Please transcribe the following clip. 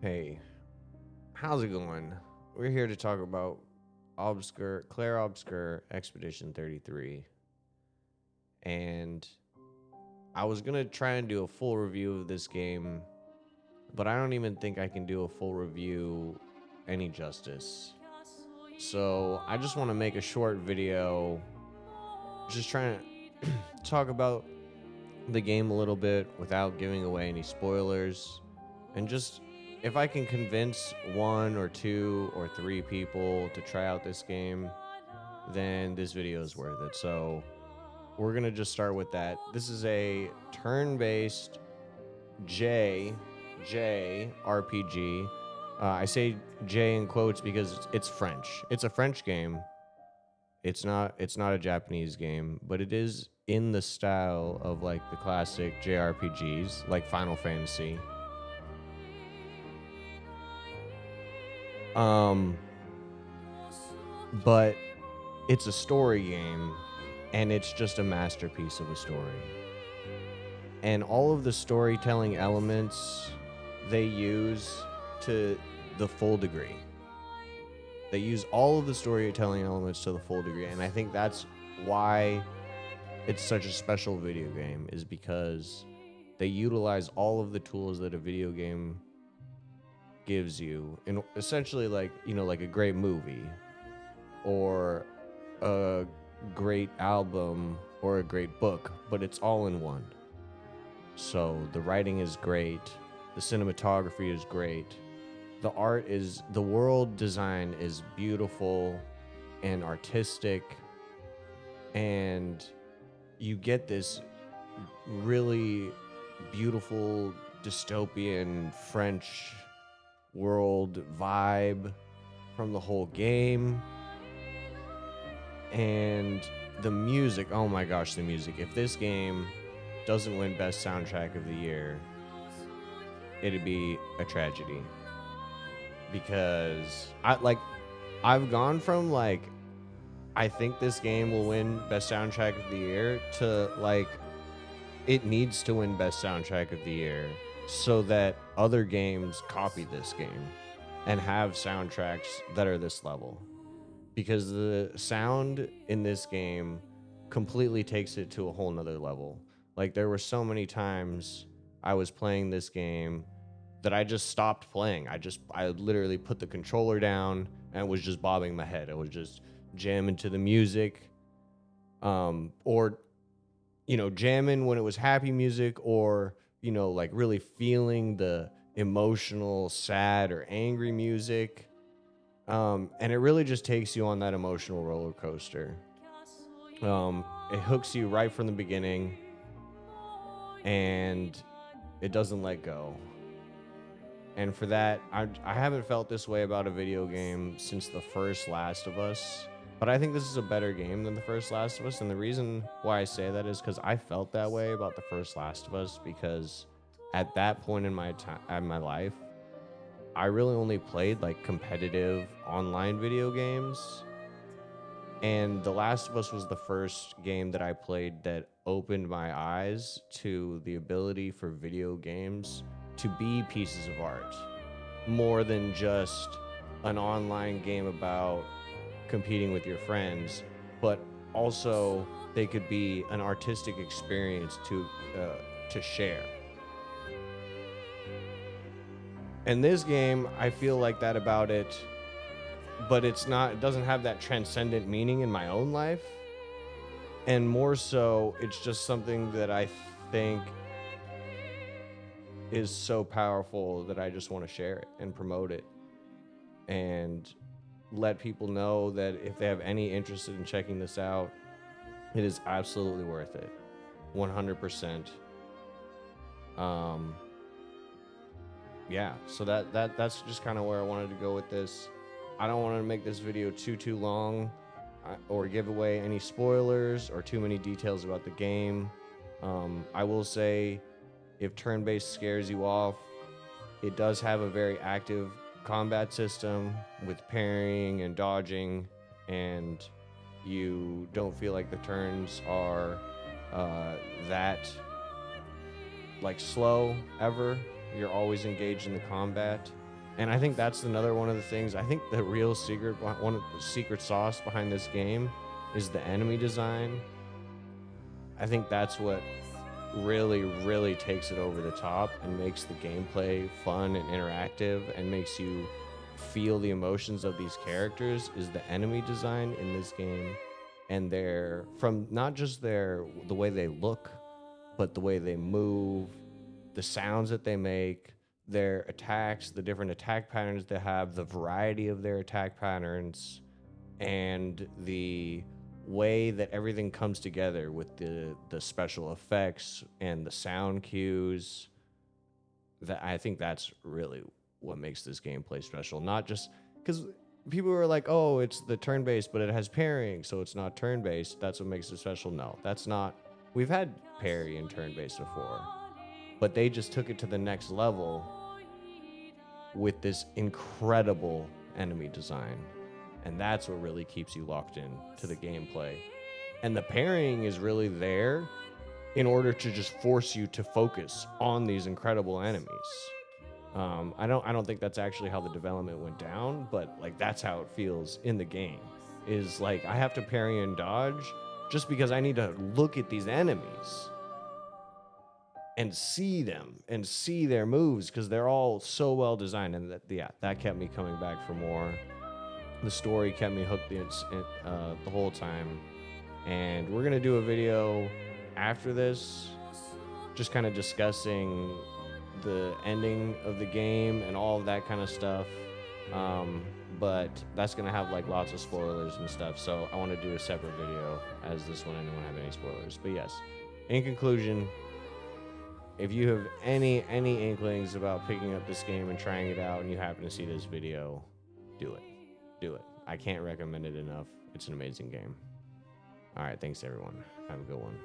Hey, how's it going? We're here to talk about Claire Obscur Expedition 33. And I was going to try and do a full review of this game, but I don't even think I can do a full review any justice. So I just want to make a short video just trying to talk about the game a little bit without giving away any spoilers, and just if I can convince one or two or three people to try out this game, then this video is worth it. So we're gonna just start with that. This is a turn-based J RPG. I say J in quotes because it's French. It's a French game. It's not a Japanese game, but it is in the style of like the classic JRPGs, like Final Fantasy. But it's a story game, and it's just a masterpiece of a story. And all of the storytelling elements they use to the full degree. They use all of the storytelling elements to the full degree, and I think that's why it's such a special video game, is because they utilize all of the tools that a video game gives you, and essentially like a great movie or a great album or a great book, but it's all in one. So the writing is great, the cinematography is great, the world design is beautiful and artistic, and you get this really beautiful dystopian French world vibe from the whole game. And the music, oh my gosh, the music. If this game doesn't win Best Soundtrack of the Year, it'd be a tragedy. Because I've gone from like, I think this game will win Best Soundtrack of the Year to like, it needs to win Best Soundtrack of the Year so that other games copy this game and have soundtracks that are this level. Because the sound in this game completely takes it to a whole nother level. Like, there were so many times I was playing this game that I just stopped playing. I literally put the controller down and was just bobbing my head. I was just jamming to the music, or jamming when it was happy music, or like really feeling the emotional, sad or angry music. And it really just takes you on that emotional roller coaster. It hooks you right from the beginning, and it doesn't let go. And for that, I haven't felt this way about a video game since the first Last of Us. But I think this is a better game than the first Last of Us. And the reason why I say that is because I felt that way about the first Last of Us, because at that point in my life, I really only played like competitive online video games. And The Last of Us was the first game that I played that opened my eyes to the ability for video games to be pieces of art, more than just an online game about competing with your friends, but also they could be an artistic experience to share. And this game, I feel like that about it, but it doesn't have that transcendent meaning in my own life. And more so, it's just something that I think is so powerful that I just want to share it and promote it and let people know that if they have any interest in checking this out, it is absolutely worth it. 100%. Yeah, so that's just kind of where I wanted to go with this. I don't want to make this video too long, or give away any spoilers or too many details about the game. I will say, if turn-based scares you off, it does have a very active combat system with parrying and dodging, and you don't feel like the turns are that like slow ever. You're always engaged in the combat. And I think that's another one of the things. I think the real secret, one of the secret sauce behind this game is the enemy design. I think that's what really takes it over the top and makes the gameplay fun and interactive and makes you feel the emotions of these characters is the enemy design in this game. And they're from not just the way they look, but the way they move, the sounds that they make, their attacks, the different attack patterns they have, the variety of their attack patterns, and the way that everything comes together with the special effects and the sound cues. That I think that's really what makes this gameplay special. Not just because people are like, oh, it's the turn-based, but it has parrying, so it's not turn-based. That's what makes it special. No, that's not. We've had parry and turn-based before, but they just took it to the next level with this incredible enemy design. And that's what really keeps you locked in to the gameplay. And the parrying is really there in order to just force you to focus on these incredible enemies. I don't think that's actually how the development went down, but like that's how it feels in the game. Is like I have to parry and dodge just because I need to look at these enemies and see them and see their moves because they're all so well designed, and that kept me coming back for more. The story kept me hooked the whole time, and we're gonna do a video after this just kind of discussing the ending of the game and all of that kind of stuff. But that's gonna have like lots of spoilers and stuff, so I want to do a separate video as this one. I don't have any spoilers, but yes, in conclusion, if you have any inklings about picking up this game and trying it out and you happen to see this video, do it. I can't recommend it enough. It's an amazing game. All right, thanks everyone. Have a good one.